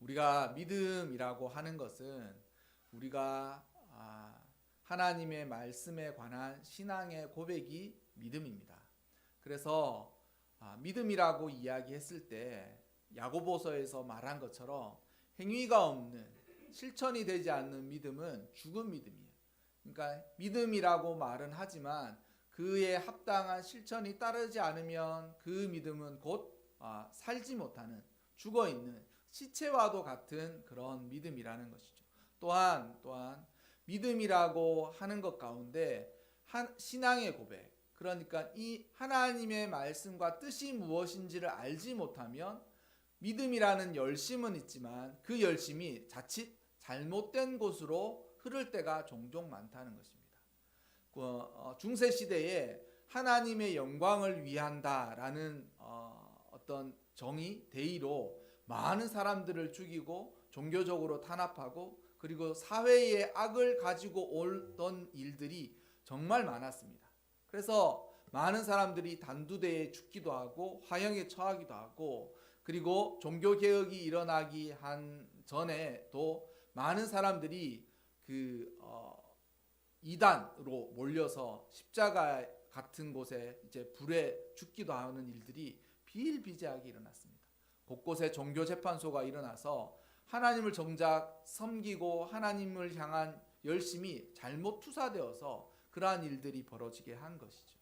우리가 믿음이라고 하는 것은 우리가 하나님의 말씀에 관한 신앙의 고백이 믿음입니다. 그래서 믿음이라고 이야기했을 때 야고보서에서 말한 것처럼 행위가 없는 실천이 되지 않는 믿음은 죽은 믿음이에요. 그러니까 믿음이라고 말은 하지만 그에 합당한 실천이 따르지 않으면 그 믿음은 곧 살지 못하는 죽어있는 시체와도 같은 그런 믿음이라는 것이죠. 또한 믿음이라고 하는 것 가운데 신앙의 고백, 그러니까 이 하나님의 말씀과 뜻이 무엇인지를 알지 못하면 믿음이라는 열심은 있지만 그 열심이 자칫 잘못된 곳으로 흐를 때가 종종 많다는 것입니다. 중세 시대에 하나님의 영광을 위한다라는 어떤 정의, 대의로 많은 사람들을 죽이고 종교적으로 탄압하고 그리고 사회의 악을 가지고 오던 일들이 정말 많았습니다. 그래서 많은 사람들이 단두대에 죽기도 하고 화형에 처하기도 하고 그리고 종교개혁이 일어나기 한 전에도 많은 사람들이 이단으로 몰려서 십자가 같은 곳에 이제 불에 죽기도 하는 일들이 비일비재하게 일어났습니다. 곳곳에 종교재판소가 일어나서 하나님을 정작 섬기고 하나님을 향한 열심이 잘못 투사되어서 그러한 일들이 벌어지게 한 것이죠.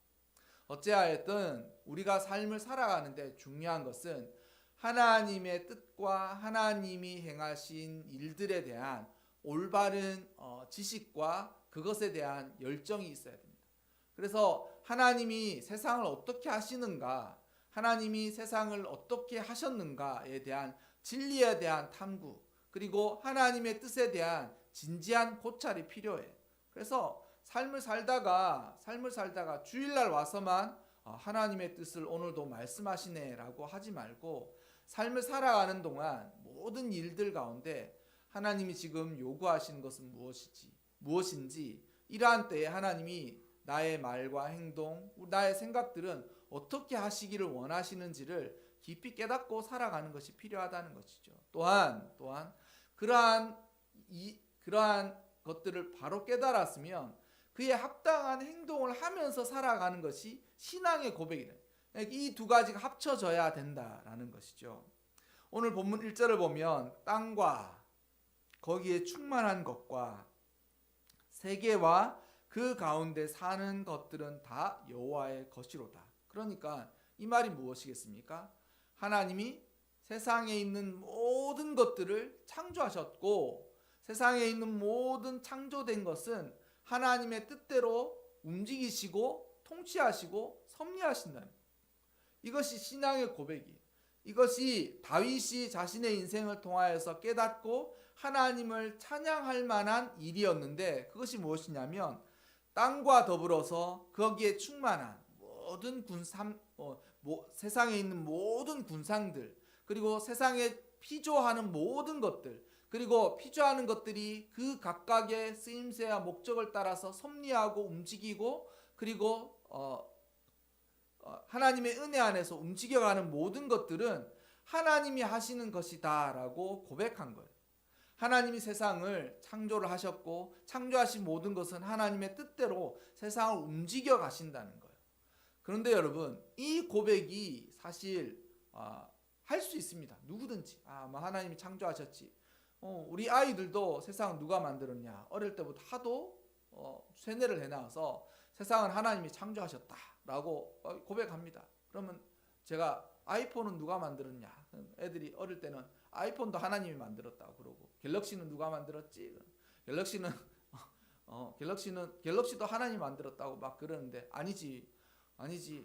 어찌하였든 우리가 삶을 살아가는데 중요한 것은 하나님의 뜻과 하나님이 행하신 일들에 대한 올바른 지식과 그것에 대한 열정이 있어야 됩니다. 그래서 하나님이 세상을 어떻게 하시는가, 하나님이 세상을 어떻게 하셨는가에 대한 진리에 대한 탐구, 그리고 하나님의 뜻에 대한 진지한 고찰이 필요해. 그래서 삶을 살다가 주일날 와서만 하나님의 뜻을 오늘도 말씀하시네라고 하지 말고 삶을 살아가는 동안 모든 일들 가운데 하나님이 지금 요구하시는 것은 무엇인지 이러한 때에 하나님이 나의 말과 행동, 나의 생각들은 어떻게 하시기를 원하시는지를 깊이 깨닫고 살아가는 것이 필요하다는 것이죠. 또한 그러한 것들을 바로 깨달았으면 그에 합당한 행동을 하면서 살아가는 것이 신앙의 고백이다. 이 두 가지가 합쳐져야 된다라는 것이죠. 오늘 본문 1절을 보면 땅과 거기에 충만한 것과 세계와 그 가운데 사는 것들은 다 여호와의 것이로다. 그러니까 이 말이 무엇이겠습니까? 하나님이 세상에 있는 모든 것들을 창조하셨고 세상에 있는 모든 창조된 것은 하나님의 뜻대로 움직이시고 통치하시고 섭리하신다. 이것이 신앙의 고백이에요. 이것이 다윗이 자신의 인생을 통하여서 깨닫고 하나님을 찬양할 만한 일이었는데 그것이 무엇이냐면 땅과 더불어서 거기에 충만한 모든 세상에 있는 모든 군상들 그리고 세상에 피조하는 모든 것들 그리고 피조하는 것들이 그 각각의 쓰임새와 목적을 따라서 섭리하고 움직이고 그리고 하나님의 은혜 안에서 움직여가는 모든 것들은 하나님이 하시는 것이다 라고 고백한 거예요. 하나님이 세상을 창조를 하셨고 창조하신 모든 것은 하나님의 뜻대로 세상을 움직여 가신다는 거예요. 그런데 여러분 이 고백이 사실 할 수 있습니다. 누구든지 하나님이 창조하셨지. 우리 아이들도 세상은 누가 만들었냐. 어릴 때부터 하도 세뇌를 해놔서 세상은 하나님이 창조하셨다라고 고백합니다. 그러면 제가 아이폰은 누가 만들었냐. 애들이 어릴 때는 아이폰도 하나님이 만들었다고 그러고 갤럭시는 누가 만들었지. 갤럭시도 하나님이 만들었다고 막 그러는데 아니지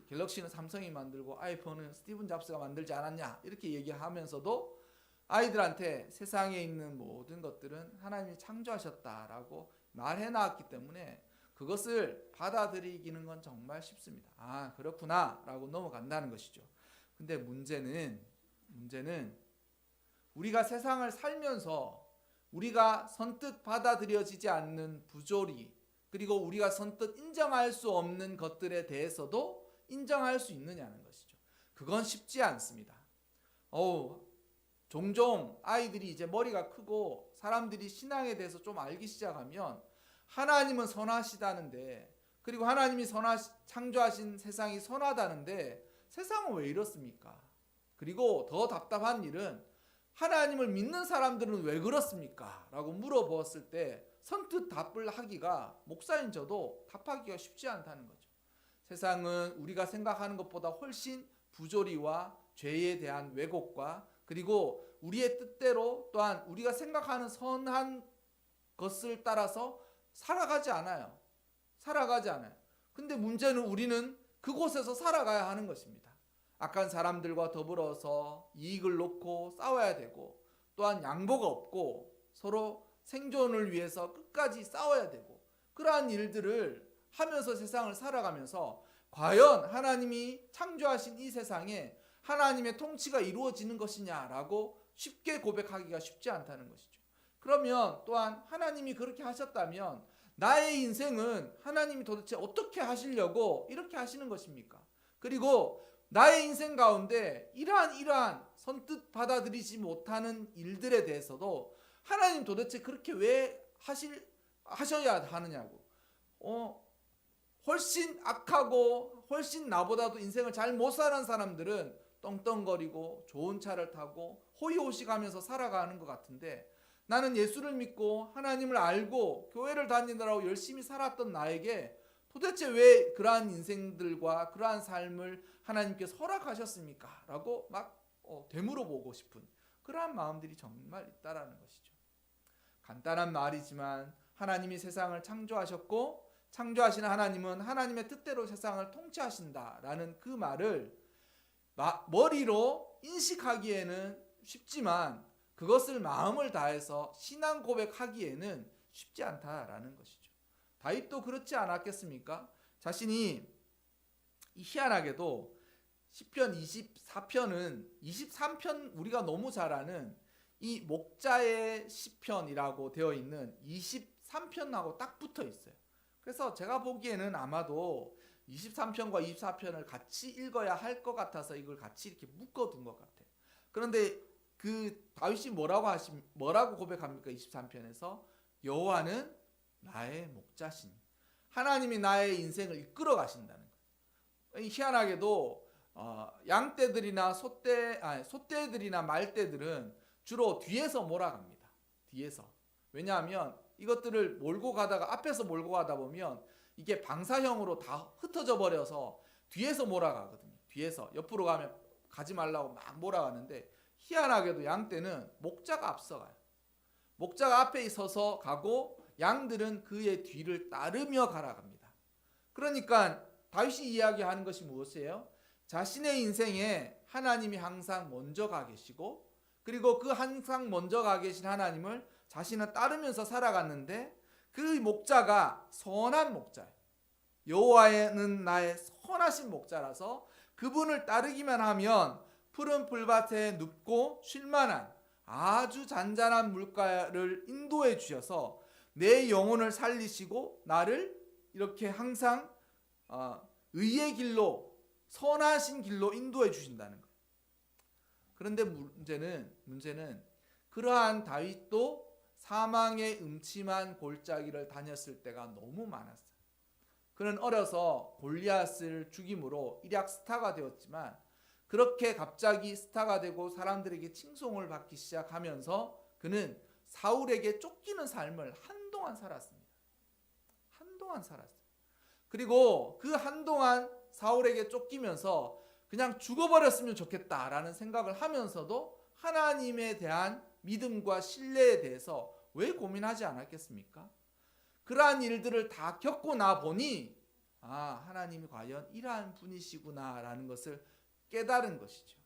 갤럭시는 삼성이 만들고 아이폰은 스티븐 잡스가 만들지 않았냐 이렇게 얘기하면서도 아이들한테 세상에 있는 모든 것들은 하나님이 창조하셨다라고 말해놨기 때문에 그것을 받아들이기는 건 정말 쉽습니다. 그렇구나 라고 넘어간다는 것이죠. 근데 문제는 우리가 세상을 살면서 우리가 선뜻 받아들여지지 않는 부조리 그리고 우리가 선뜻 인정할 수 없는 것들에 대해서도 인정할 수 있느냐는 것이죠. 그건 쉽지 않습니다. 종종 아이들이 이제 머리가 크고 사람들이 신앙에 대해서 좀 알기 시작하면 하나님은 선하시다는데, 그리고 하나님이 창조하신 세상이 선하다는데 세상은 왜 이렇습니까? 그리고 더 답답한 일은 하나님을 믿는 사람들은 왜 그렇습니까? 라고 물어보았을 때 선뜻 답을 하기가, 목사인 저도 답하기가 쉽지 않다는 거죠. 세상은 우리가 생각하는 것보다 훨씬 부조리와 죄에 대한 왜곡과, 그리고 우리의 뜻대로 또한 우리가 생각하는 선한 것을 따라서 살아가지 않아요. 근데 문제는 우리는 그곳에서 살아가야 하는 것입니다. 악한 사람들과 더불어서 이익을 놓고 싸워야 되고, 또한 양보가 없고 서로 생존을 위해서 끝까지 싸워야 되고, 그러한 일들을 하면서 세상을 살아가면서 과연 하나님이 창조하신 이 세상에 하나님의 통치가 이루어지는 것이냐라고 쉽게 고백하기가 쉽지 않다는 것이죠. 그러면 또한 하나님이 그렇게 하셨다면 나의 인생은 하나님이 도대체 어떻게 하시려고 이렇게 하시는 것입니까? 그리고 나의 인생 가운데 이러한 선뜻 받아들이지 못하는 일들에 대해서도 하나님 도대체 그렇게 왜 하셔야 하느냐고. 훨씬 악하고 훨씬 나보다도 인생을 잘 못 사는 사람들은 떵떵거리고 좋은 차를 타고 호의호식하면서 살아가는 것 같은데, 나는 예수를 믿고 하나님을 알고 교회를 다니느라고 열심히 살았던 나에게 도대체 왜 그러한 인생들과 그러한 삶을 하나님께서 허락하셨습니까? 라고 막 되물어보고 싶은 그러한 마음들이 정말 있다라는 것이죠. 간단한 말이지만 하나님이 세상을 창조하셨고, 창조하신 하나님은 하나님의 뜻대로 세상을 통치하신다라는 그 말을 머리로 인식하기에는 쉽지만 그것을 마음을 다해서 신앙 고백하기에는 쉽지 않다라는 것이죠. 다윗도 그렇지 않았겠습니까? 자신이 희한하게도 시편 24편은 23편, 우리가 너무 잘 아는 이 목자의 시편이라고 되어 있는 23편하고 딱 붙어 있어요. 그래서 제가 보기에는 아마도 23편과 24편을 같이 읽어야 할 것 같아서 이걸 같이 이렇게 묶어둔 것 같아요. 그런데 그 다윗이 뭐라고 고백합니까? 23편에서 여호와는 나의 목자시니, 하나님이 나의 인생을 이끌어 가신다는 거예요. 희한하게도 양떼들이나 소떼들이나 말떼들은 주로 뒤에서 몰아갑니다. 뒤에서. 왜냐하면 이것들을 몰고 가다가 앞에서 몰고 가다 보면 이게 방사형으로 다 흩어져 버려서 뒤에서 몰아가거든요. 뒤에서 옆으로 가면 가지 말라고 막 몰아가는데, 희한하게도 양떼는 목자가 앞서가요. 목자가 앞에 서서 가고 양들은 그의 뒤를 따르며 가라갑니다. 그러니까 다윗이 이야기하는 것이 무엇이에요? 자신의 인생에 하나님이 항상 먼저 가 계시고, 그리고 그 항상 먼저 가 계신 하나님을 자신은 따르면서 살아갔는데, 그 목자가 선한 목자예요. 여호와는 나의 선하신 목자라서 그분을 따르기만 하면 푸른 풀밭에 눕고 쉴만한 아주 잔잔한 물가를 인도해 주셔서 내 영혼을 살리시고 나를 이렇게 항상 의의 길로, 선하신 길로 인도해 주신다는 거예요. 그런데 문제는 그러한 다윗도 사망의 음침한 골짜기를 다녔을 때가 너무 많았어요. 그는 어려서 골리앗을 죽임으로 일약 스타가 되었지만, 그렇게 갑자기 스타가 되고 사람들에게 칭송을 받기 시작하면서 그는 사울에게 쫓기는 삶을 한동안 살았습니다. 그리고 그 한동안 사울에게 쫓기면서 그냥 죽어버렸으면 좋겠다라는 생각을 하면서도 하나님에 대한 믿음과 신뢰에 대해서 왜 고민하지 않았겠습니까? 그러한 일들을 다 겪고 나 보니 하나님이 과연 이러한 분이시구나라는 것을 깨달은 것이죠.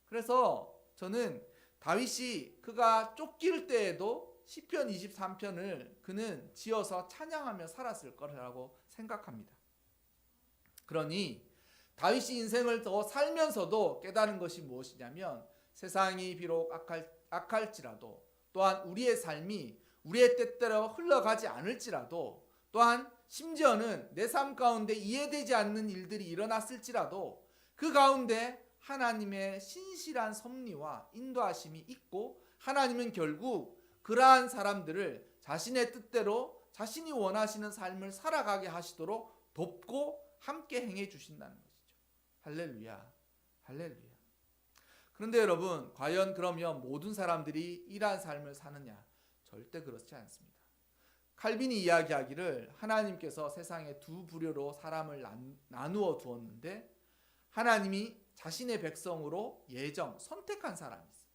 그래서 저는 다윗이 그가 쫓길 때에도 시편 23편을 그는 지어서 찬양하며 살았을 거라고 생각합니다. 그러니 다윗이 인생을 더 살면서도 깨달은 것이 무엇이냐면, 세상이 비록 악할지라도, 또한 우리의 삶이 우리의 뜻대로 흘러가지 않을지라도, 또한 심지어는 내 삶 가운데 이해되지 않는 일들이 일어났을지라도 그 가운데 하나님의 신실한 섭리와 인도하심이 있고 하나님은 결국 그러한 사람들을 자신의 뜻대로 자신이 원하시는 삶을 살아가게 하시도록 돕고 함께 행해 주신다는 것이죠. 할렐루야. 할렐루야. 그런데 여러분, 과연 그러면 모든 사람들이 이러한 삶을 사느냐? 절대 그렇지 않습니다. 칼빈이 이야기하기를 하나님께서 세상에 두 부류로 사람을 나누어 두었는데 하나님이 자신의 백성으로 선택한 사람이 있어요.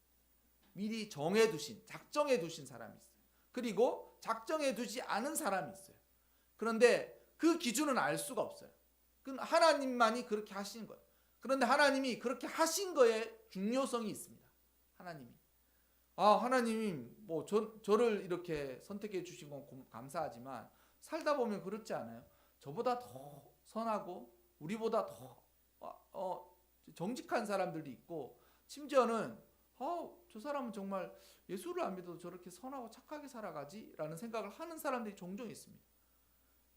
미리 정해두신, 작정해두신 사람이 있어요. 그리고 작정해두지 않은 사람이 있어요. 그런데 그 기준은 알 수가 없어요. 그건 하나님만이 그렇게 하신 거예요. 그런데 하나님이 그렇게 하신 거에 중요성이 있습니다. 하나님이 뭐 저를 이렇게 선택해 주신 건 감사하지만 살다 보면 그렇지 않아요? 저보다 더 선하고 우리보다 더 정직한 사람들도 있고 심지어는 저 사람은 정말 예수를 안 믿어도 저렇게 선하고 착하게 살아가지? 라는 생각을 하는 사람들이 종종 있습니다.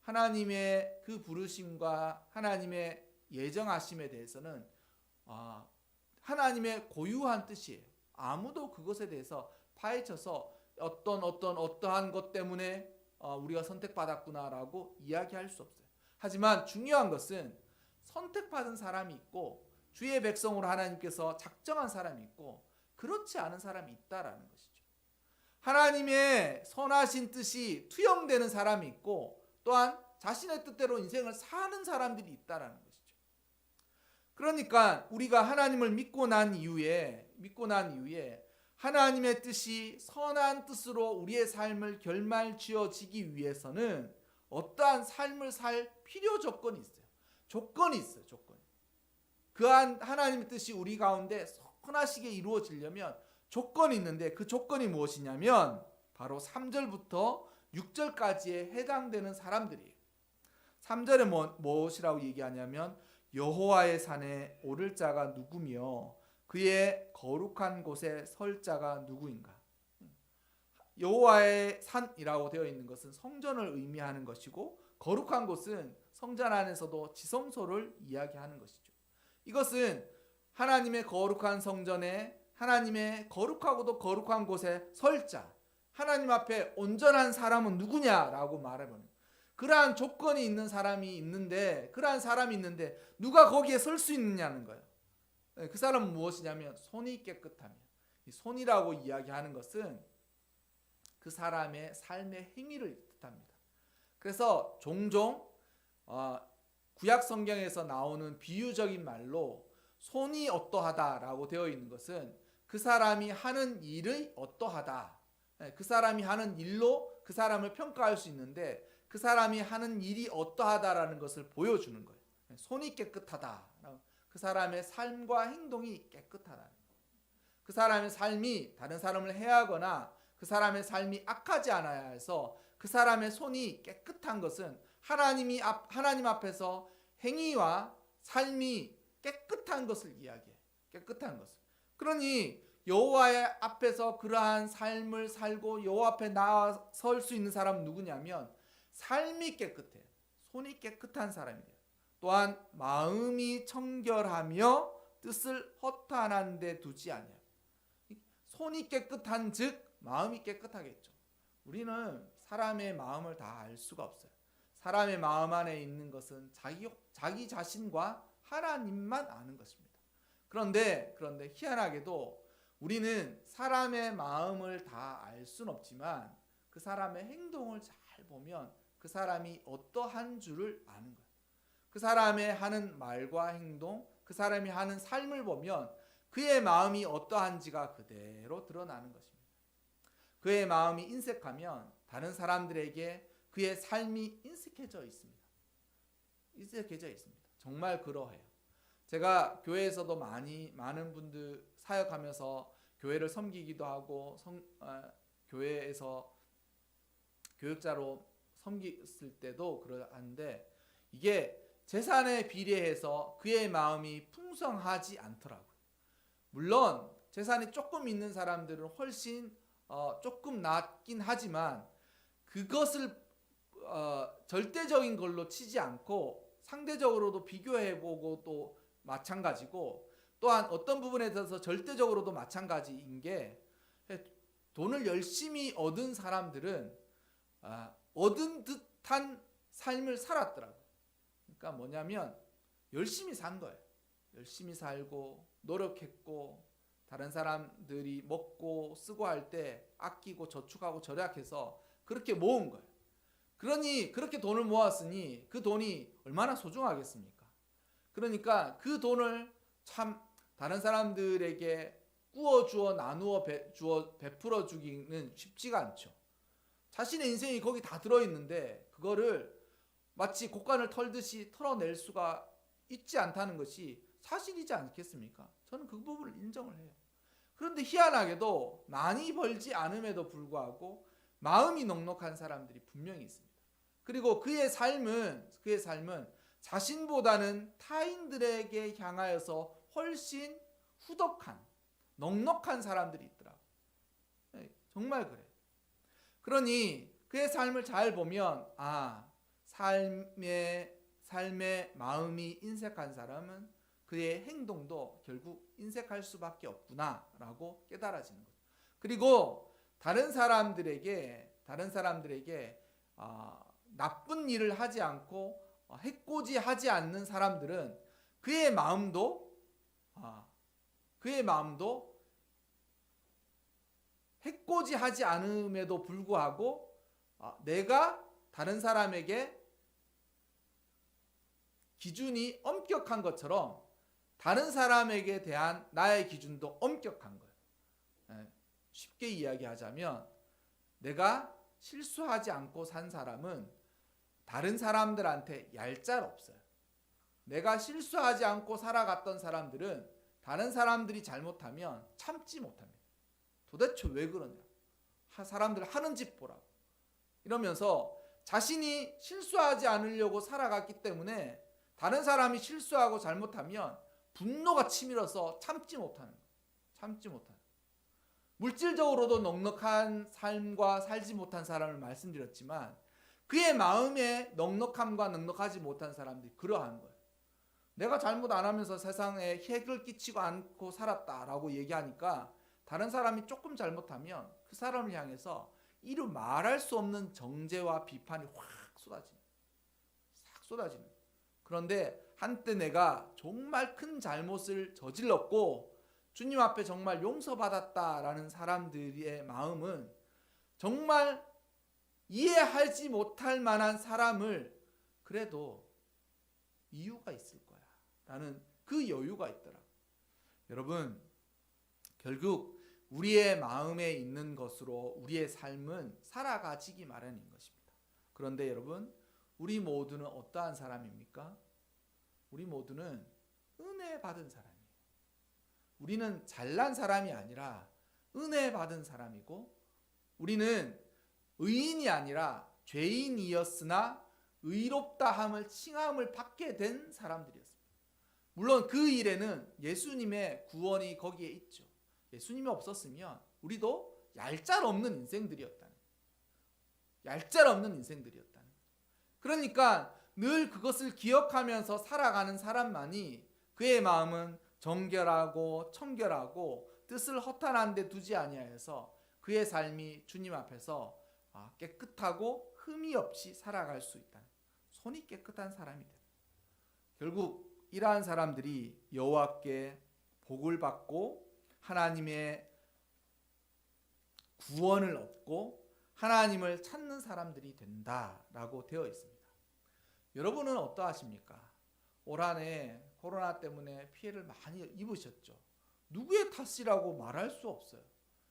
하나님의 그 부르심과 하나님의 예정하심에 대해서는 하나님의 고유한 뜻이에요. 아무도 그것에 대해서 파헤쳐서 어떠한 것 때문에 우리가 선택받았구나라고 이야기할 수 없어요. 하지만 중요한 것은 선택받은 사람이 있고 주의 백성으로 하나님께서 작정한 사람이 있고 그렇지 않은 사람이 있다라는 것이죠. 하나님의 선하신 뜻이 투영되는 사람이 있고 또한 자신의 뜻대로 인생을 사는 사람들이 있다라는 것이죠. 그러니까 우리가 하나님을 믿고 난 이후에 하나님의 뜻이 선한 뜻으로 우리의 삶을 결말지어지기 위해서는 어떠한 삶을 살 필요 조건이 있어요. 조건이 있어요. 그한 하나님의 뜻이 우리 가운데 선하시게 이루어지려면 조건이 있는데 그 조건이 무엇이냐면 바로 3절부터 6절까지에 해당되는 사람들이에요. 3절에 무엇이라고 얘기하냐면 여호와의 산에 오를 자가 누구며 그의 거룩한 곳에 설 자가 누구인가. 여호와의 산이라고 되어 있는 것은 성전을 의미하는 것이고 거룩한 곳은 성전 안에서도 지성소를 이야기하는 것이죠. 이것은 하나님의 거룩한 성전에 하나님의 거룩하고도 거룩한 곳에 설 자, 하나님 앞에 온전한 사람은 누구냐라고 말해보는 그러한 조건이 있는 사람이 있는데 누가 거기에 설 수 있느냐는 거예요. 그 사람은 무엇이냐면 손이 깨끗하며, 이 손이라고 이야기하는 것은 그 사람의 삶의 행위를 뜻합니다. 그래서 종종 구약 성경에서 나오는 비유적인 말로 손이 어떠하다라고 되어 있는 것은 그 사람이 하는 일의 어떠하다, 그 사람이 하는 일로 그 사람을 평가할 수 있는데 그 사람이 하는 일이 어떠하다라는 것을 보여주는 거예요. 손이 깨끗하다, 그 사람의 삶과 행동이 깨끗하다. 그 사람의 삶이 다른 사람을 해하거나 그 사람의 삶이 악하지 않아야 해서 그 사람의 손이 깨끗한 것은 하나님 앞에서 행위와 삶이 깨끗한 것을 이야기해. 깨끗한 것을. 그러니 여호와의 앞에서 그러한 삶을 살고 여호와 앞에 나설 수 있는 사람은 누구냐면 삶이 깨끗해. 손이 깨끗한 사람이에요. 또한 마음이 청결하며 뜻을 허탄한 데 두지 아니하고. 손이 깨끗한 즉 마음이 깨끗하겠죠. 우리는 사람의 마음을 다 알 수가 없어요. 사람의 마음 안에 있는 것은 자기 자신과 하나님만 아는 것입니다. 그런데 희한하게도 우리는 사람의 마음을 다 알 수는 없지만 그 사람의 행동을 잘 보면 그 사람이 어떠한 줄을 아는 거예요. 그 사람의 하는 말과 행동, 그 사람이 하는 삶을 보면 그의 마음이 어떠한지가 그대로 드러나는 것입니다. 그의 마음이 인색하면 다른 사람들에게 그의 삶이 인색해져 있습니다. 정말 그러해요. 제가 교회에서도 많은 분들 사역하면서 교회를 섬기기도 하고 교회에서 교육자로 섬겼을 때도 그러한데 이게 재산에 비례해서 그의 마음이 풍성하지 않더라고요. 물론 재산이 조금 있는 사람들은 훨씬 조금 낫긴 하지만 그것을 절대적인 걸로 치지 않고 상대적으로도 비교해보고 또 마찬가지고 또한 어떤 부분에 대해서 절대적으로도 마찬가지인 게 돈을 열심히 얻은 사람들은 얻은 듯한 삶을 살았더라고요. 그러니까 뭐냐면 열심히 산 거예요. 열심히 살고 노력했고 다른 사람들이 먹고 쓰고 할 때 아끼고 저축하고 절약해서 그렇게 모은 거예요. 그러니 그렇게 돈을 모았으니 그 돈이 얼마나 소중하겠습니까? 그러니까 그 돈을 참 다른 사람들에게 꾸어주어 나누어 베풀어 주기는 쉽지가 않죠. 자신의 인생이 거기 다 들어있는데 그거를 마치 곡간을 털듯이 털어낼 수가 있지 않다는 것이 사실이지 않겠습니까? 저는 그 부분을 인정을 해요. 그런데 희한하게도 많이 벌지 않음에도 불구하고 마음이 넉넉한 사람들이 분명히 있습니다. 그리고 그의 삶은 자신보다는 타인들에게 향하여서 훨씬 후덕한 넉넉한 사람들이 있더라고요. 정말 그래요. 그러니 그의 삶을 잘 보면 삶의 마음이 인색한 사람은 그의 행동도 결국 인색할 수밖에 없구나라고 깨달아지는 거죠. 그리고 다른 사람들에게 나쁜 일을 하지 않고 해코지하지 않는 사람들은 그의 마음도 해코지하지 않음에도 불구하고 내가 다른 사람에게 기준이 엄격한 것처럼 다른 사람에게 대한 나의 기준도 엄격한 거예요. 쉽게 이야기하자면 내가 실수하지 않고 산 사람은 다른 사람들한테 얄짤 없어요. 내가 실수하지 않고 살아갔던 사람들은 다른 사람들이 잘못하면 참지 못합니다. 도대체 왜 그러냐? 사람들 하는 짓 보라고. 이러면서 자신이 실수하지 않으려고 살아갔기 때문에 다른 사람이 실수하고 잘못하면 분노가 치밀어서 참지 못하는 거예요. 물질적으로도 넉넉한 삶과 살지 못한 사람을 말씀드렸지만 그의 마음의 넉넉함과 넉넉하지 못한 사람들이 그러한 거예요. 내가 잘못 안 하면서 세상에 해를 끼치고 않고 살았다라고 얘기하니까 다른 사람이 조금 잘못하면 그 사람을 향해서 이루 말할 수 없는 정죄와 비판이 확 쏟아지는. 그런데 한때 내가 정말 큰 잘못을 저질렀고 주님 앞에 정말 용서받았다라는 사람들의 마음은 정말 이해하지 못할 만한 사람을 그래도 이유가 있을 거야 라는 그 여유가 있더라. 여러분, 결국 우리의 마음에 있는 것으로 우리의 삶은 살아가지기 마련인 것입니다. 그런데 여러분, 우리 모두는 어떠한 사람입니까? 우리 모두는 은혜 받은 사람이에요. 우리는 잘난 사람이 아니라 은혜 받은 사람이고, 우리는 의인이 아니라 죄인이었으나 의롭다 함을 칭함을 받게 된 사람들이었습니다. 물론 그 일에는 예수님의 구원이 거기에 있죠. 예수님이 없었으면 우리도 얄짤없는 인생들이었다는 그러니까 늘 그것을 기억하면서 살아가는 사람만이 그의 마음은 정결하고 청결하고 뜻을 허탄한 데 두지 아니하여서 그의 삶이 주님 앞에서 깨끗하고 흠이 없이 살아갈 수 있다. 손이 깨끗한 사람이 된다. 결국 이러한 사람들이 여호와께 복을 받고 하나님의 구원을 얻고 하나님을 찾는 사람들이 된다라고 되어 있습니다. 여러분은 어떠하십니까? 올 한 해 코로나 때문에 피해를 많이 입으셨죠. 누구의 탓이라고 말할 수 없어요.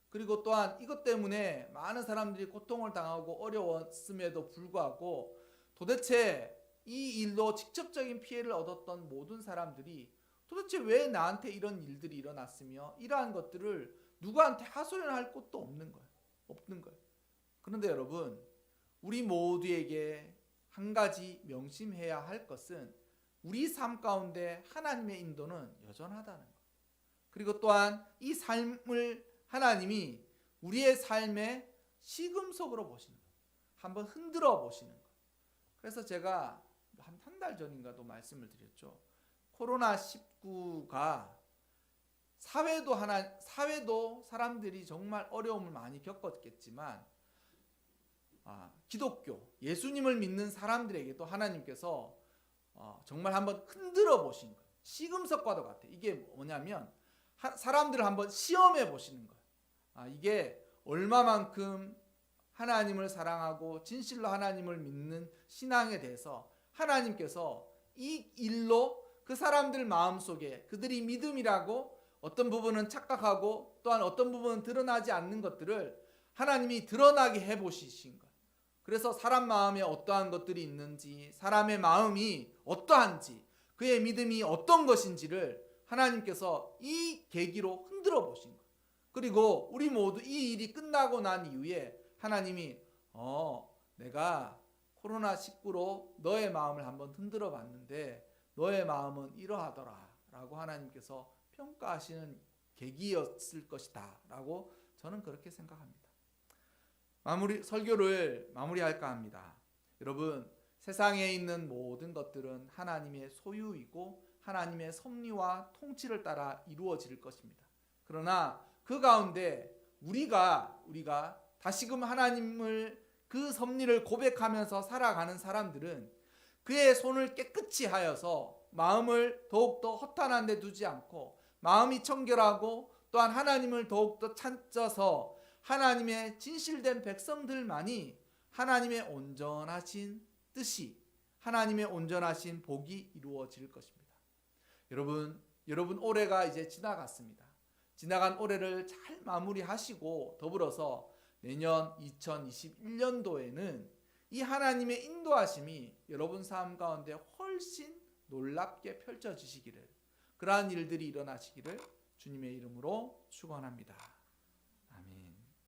그리고 또한 이것 때문에 많은 사람들이 고통을 당하고 어려웠음에도 불구하고 도대체 이 일로 직접적인 피해를 얻었던 모든 사람들이 도대체 왜 나한테 이런 일들이 일어났으며 이러한 것들을 누구한테 하소연할 곳도 없는 거예요. 그런데 여러분, 우리 모두에게 한 가지 명심해야 할 것은 우리 삶 가운데 하나님의 인도는 여전하다는 것. 그리고 또한 이 삶을 하나님이 우리의 삶의 시금석으로 보시는 것. 한번 흔들어 보시는 것. 그래서 제가 한 달 전인가도 말씀을 드렸죠. 코로나19가 사회도 사람들이 정말 어려움을 많이 겪었겠지만 기독교, 예수님을 믿는 사람들에게도 하나님께서 정말 한번 흔들어 보신 거예요. 시금석과도 같아요. 이게 뭐냐면 사람들을 한번 시험해 보시는 거예요. 이게 얼마만큼 하나님을 사랑하고 진실로 하나님을 믿는 신앙에 대해서 하나님께서 이 일로 그 사람들 마음속에 그들이 믿음이라고 어떤 부분은 착각하고 또한 어떤 부분은 드러나지 않는 것들을 하나님이 드러나게 해보시신 거예요. 그래서 사람 마음에 어떠한 것들이 있는지, 사람의 마음이 어떠한지, 그의 믿음이 어떤 것인지를 하나님께서 이 계기로 흔들어 보신 거예요. 그리고 우리 모두 이 일이 끝나고 난 이후에 하나님이 내가 코로나19로 너의 마음을 한번 흔들어 봤는데 너의 마음은 이러하더라 라고 하나님께서 평가하시는 계기였을 것이다 라고 저는 그렇게 생각합니다. 설교를 마무리할까 합니다. 여러분, 세상에 있는 모든 것들은 하나님의 소유이고 하나님의 섭리와 통치를 따라 이루어질 것입니다. 그러나 그 가운데 우리가 다시금 하나님을 그 섭리를 고백하면서 살아가는 사람들은 그의 손을 깨끗이 하여서 마음을 더욱더 허탄한 데 두지 않고 마음이 청결하고 또한 하나님을 더욱더 찾아서 하나님의 진실된 백성들만이 하나님의 온전하신 뜻이, 하나님의 온전하신 복이 이루어질 것입니다. 여러분 올해가 이제 지나갔습니다. 지나간 올해를 잘 마무리하시고 더불어서 내년 2021년도에는 이 하나님의 인도하심이 여러분 삶 가운데 훨씬 놀랍게 펼쳐지시기를, 그러한 일들이 일어나시기를 주님의 이름으로 축원합니다.